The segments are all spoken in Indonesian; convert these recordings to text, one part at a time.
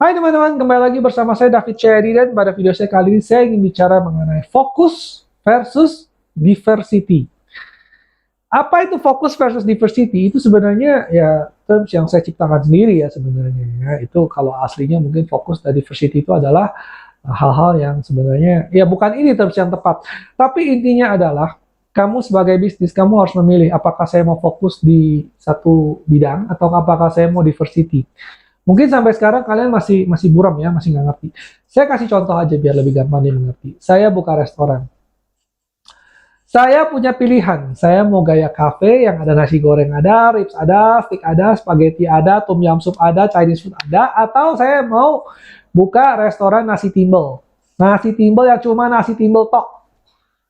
Hai teman-teman, kembali lagi bersama saya David Chedi dan pada video saya kali ini saya ingin bicara mengenai fokus versus diversity. Apa itu fokus versus diversity? Itu sebenarnya ya terms yang saya ciptakan sendiri ya sebenarnya ya. Itu kalau aslinya mungkin fokus dan diversity itu adalah hal-hal yang sebenarnya ya bukan ini terms yang tepat. Tapi intinya adalah kamu sebagai bisnis kamu harus memilih apakah saya mau fokus di satu bidang atau apakah saya mau diversity. Mungkin sampai sekarang kalian masih masih buram ya, masih nggak ngerti. Saya kasih contoh aja biar lebih gampang dimengerti. Saya buka restoran. Saya punya pilihan. Saya mau gaya cafe yang ada nasi goreng ada, ribs ada, steak ada, spaghetti ada, tom yum soup ada, Chinese food ada, atau saya mau buka restoran nasi timbel. Nasi timbel yang cuma nasi timbel tok.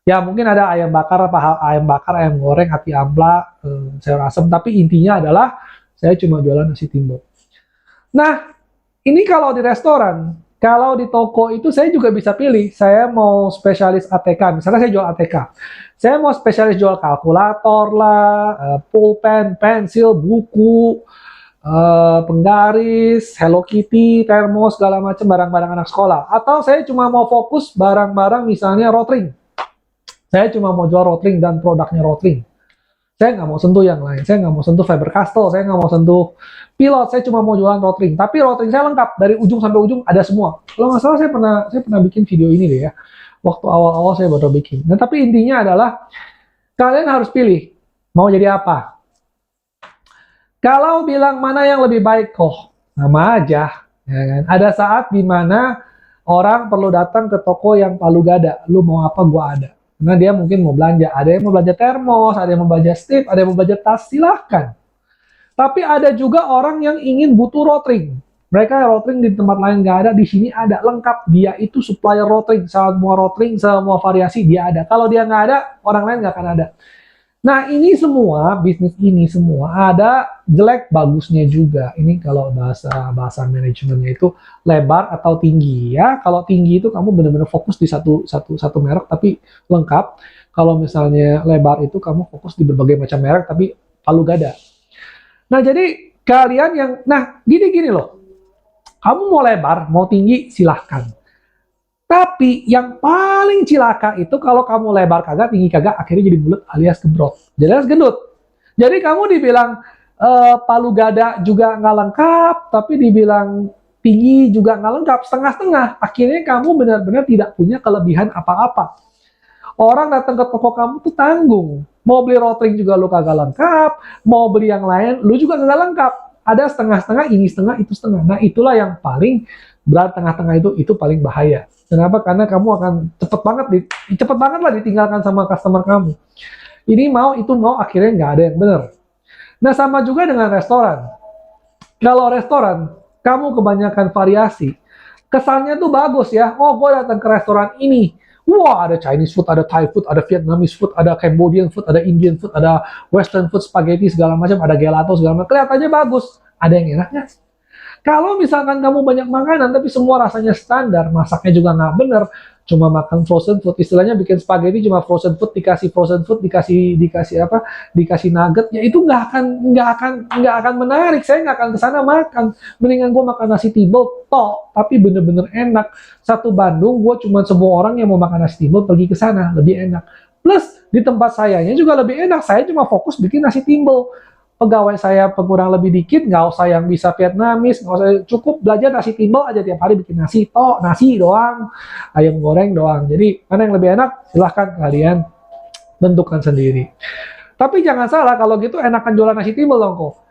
Ya mungkin ada ayam bakar, apa ayam bakar, ayam goreng, hati ampla, sayur asem, tapi intinya adalah saya cuma jualan nasi timbel. Nah, ini kalau di restoran, kalau di toko itu saya juga bisa pilih. Saya mau spesialis ATK, misalnya saya jual ATK. Saya mau spesialis jual kalkulator lah, pulpen, pensil, buku, penggaris, Hello Kitty, termos, segala macam barang-barang anak sekolah. Atau saya cuma mau fokus barang-barang misalnya Rotring. Saya cuma mau jual Rotring dan produknya Rotring. Saya nggak mau sentuh yang lain. Saya nggak mau sentuh Faber Castell. Saya nggak mau sentuh pilot. Saya cuma mau jualan Rotring. Tapi Rotring saya lengkap dari ujung sampai ujung ada semua. Kalau nggak salah saya pernah bikin video ini deh ya. Waktu awal-awal saya baru bikin. Nah tapi intinya adalah kalian harus pilih mau jadi apa. Kalau bilang mana yang lebih baik kok sama aja. Ya kan? Ada saat dimana orang perlu datang ke toko yang palu gada. Lu mau apa gua ada. Karena dia mungkin mau belanja. Ada yang mau belanja termos, ada yang mau belanja stick, ada yang mau belanja tas, silahkan. Tapi ada juga orang yang ingin butuh rotring. Mereka rotring di tempat lain nggak ada, di sini ada lengkap. Dia itu supplier rotring, semua variasi dia ada. Kalau dia nggak ada, orang lain nggak akan ada. Nah ini semua bisnis ini semua ada jelek bagusnya juga. Ini kalau bahasa bahasa manajemennya itu lebar atau tinggi ya. Kalau tinggi itu kamu benar-benar fokus di satu merek tapi lengkap. Kalau misalnya lebar itu kamu fokus di berbagai macam merek tapi palu gada. Nah jadi kalian yang nah gini-gini loh. Kamu mau lebar, mau tinggi silahkan. Tapi yang paling cilaka itu kalau kamu lebar kagak, tinggi kagak, akhirnya jadi bulat alias gebrot. Jadi alias gendut. Jadi kamu dibilang palu gada juga nggak lengkap, tapi dibilang tinggi juga nggak lengkap, setengah-setengah. Akhirnya kamu benar-benar tidak punya kelebihan apa-apa. Orang datang ke toko kamu tuh tanggung. Mau beli rotring juga lu kagak lengkap, mau beli yang lain lu juga kagak lengkap. Ada setengah-setengah, ini setengah, itu setengah. Nah itulah yang paling berat tengah-tengah itu paling bahaya. Kenapa? Karena kamu akan cepet banget lah ditinggalkan sama customer kamu. Ini mau, itu mau, akhirnya nggak ada yang benar. Nah sama juga dengan restoran. Kalau restoran, kamu kebanyakan variasi, kesannya tuh bagus ya. Oh, gue datang ke restoran ini. Wah, ada Chinese food, ada Thai food, ada Vietnamese food, ada Cambodian food, ada Indian food, ada Western food, spaghetti segala macam, ada gelato segala macam. Kelihatannya bagus. Ada yang enaknya. Kalau misalkan kamu banyak makanan tapi semua rasanya standar, masaknya juga nggak bener, cuma makan frozen food, istilahnya bikin spaghetti cuma frozen food dikasih apa, dikasih nugget, ya itu nggak akan menarik. Saya nggak akan kesana makan. Mendingan gue makan nasi timbel toh, tapi bener-bener enak. Satu Bandung, gue cuma semua orang yang mau makan nasi timbel pergi ke sana, lebih enak. Plus di tempat sayanya juga lebih enak. Saya cuma fokus bikin nasi timbel, pegawai saya kurang lebih dikit, nggak usah yang bisa Vietnamis, nggak usah, cukup belajar nasi timbel aja tiap hari bikin nasi, toh nasi doang, ayam goreng doang. Jadi mana yang lebih enak silahkan kalian tentukan sendiri. Tapi jangan salah kalau gitu enakan jualan nasi timbel dong kok.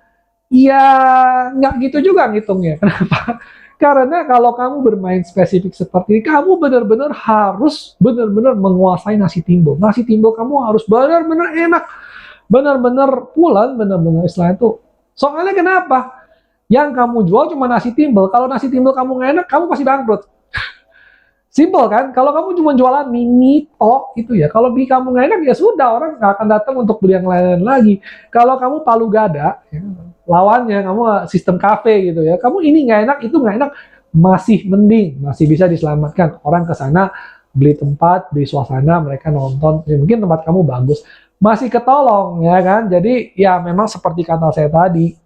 Ya nggak gitu juga ngitungnya. Kenapa? Karena kalau kamu bermain spesifik seperti ini, kamu benar-benar harus benar-benar menguasai nasi timbel. Nasi timbel kamu harus benar-benar enak, benar-benar pulen, benar-benar istilahnya itu. Soalnya kenapa? Yang kamu jual cuma nasi timbel. Kalau nasi timbel kamu nggak enak, kamu pasti bangkrut. Simple kan? Kalau kamu cuma jualan mini tok itu ya, kalau beli kamu nggak enak ya sudah, orang nggak akan datang untuk beli yang lain lagi. Kalau kamu palu gada, ya, lawannya kamu sistem kafe gitu ya, kamu ini nggak enak, itu nggak enak, masih mending, masih bisa diselamatkan. Orang ke sana beli tempat, beli suasana, mereka nonton, ya mungkin tempat kamu bagus, masih ketolong ya kan. Jadi ya memang seperti kata saya tadi,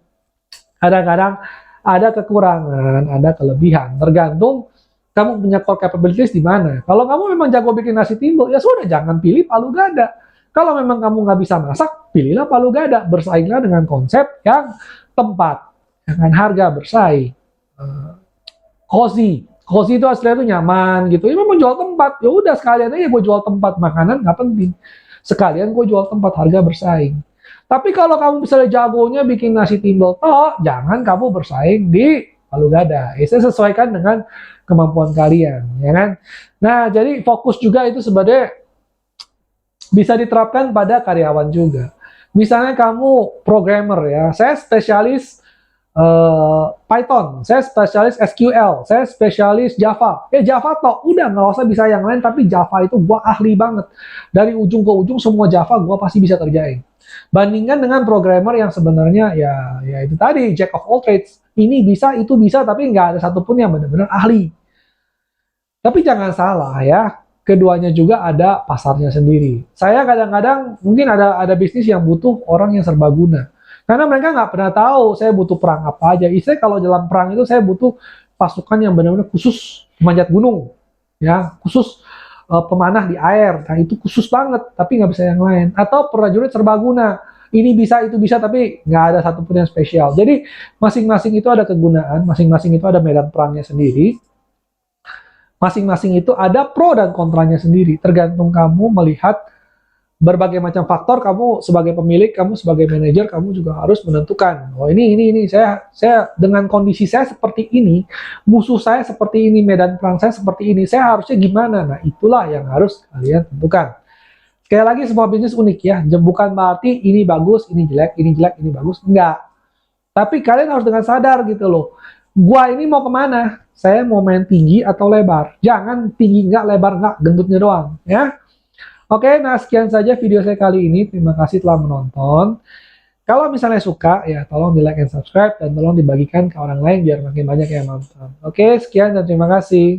kadang-kadang Ada kekurangan, ada kelebihan. Tergantung kamu punya core capabilities di mana. Kalau kamu memang jago bikin nasi timbel, ya sudah jangan pilih palu gada. Kalau memang kamu nggak bisa masak, pilihlah palu gada. Bersainglah dengan konsep yang tempat, dengan harga bersaing. Cozy. Cozy itu aslinya itu nyaman gitu. Ya memang jual tempat. Ya udah sekalian aja gue jual tempat, makanan nggak penting. Sekalian gue jual tempat, harga bersaing. Tapi kalau kamu misalnya jagonya bikin nasi timbel toh, jangan kamu bersaing di palu gada. Itu sesuaikan dengan kemampuan kalian, ya kan? Nah, jadi fokus juga itu sebenarnya bisa diterapkan pada karyawan juga. Misalnya kamu programmer ya, saya spesialis Python, saya spesialis SQL, saya spesialis Java. Java toh, udah nggak usah bisa yang lain, tapi Java itu gua ahli banget. Dari ujung ke ujung semua Java gua pasti bisa kerjain. Bandingkan dengan programmer yang sebenarnya ya itu tadi jack of all trades. Ini bisa, itu bisa, tapi nggak ada satupun yang benar-benar ahli. Tapi jangan salah ya, keduanya juga ada pasarnya sendiri. Saya kadang-kadang mungkin ada bisnis yang butuh orang yang serbaguna. Karena mereka nggak pernah tahu saya butuh perang apa aja. Istilah kalau dalam perang itu saya butuh pasukan yang benar-benar khusus pemanjat gunung, ya khusus pemanah di air. Nah itu khusus banget, tapi nggak bisa yang lain. Atau prajurit serbaguna, ini bisa itu bisa, tapi nggak ada satupun yang spesial. Jadi masing-masing itu ada kegunaan, masing-masing itu ada medan perangnya sendiri. Masing-masing itu ada pro dan kontranya sendiri. Tergantung kamu melihat berbagai macam faktor. Kamu sebagai pemilik, kamu sebagai manajer, kamu juga harus menentukan. Oh ini saya dengan kondisi saya seperti ini, musuh saya seperti ini, medan perang saya seperti ini, saya harusnya gimana? Nah itulah yang harus kalian tentukan. Sekali lagi semua bisnis unik ya, bukan berarti ini bagus, ini jelek, ini bagus, enggak. Tapi kalian harus dengan sadar gitu loh. Gua ini mau kemana? Saya mau main tinggi atau lebar? Jangan tinggi enggak, lebar enggak, gendutnya doang ya. Oke, nah sekian saja video saya kali ini. Terima kasih telah menonton. Kalau misalnya suka, ya tolong di like and subscribe, dan tolong dibagikan ke orang lain biar makin banyak yang nonton. Oke, sekian dan terima kasih.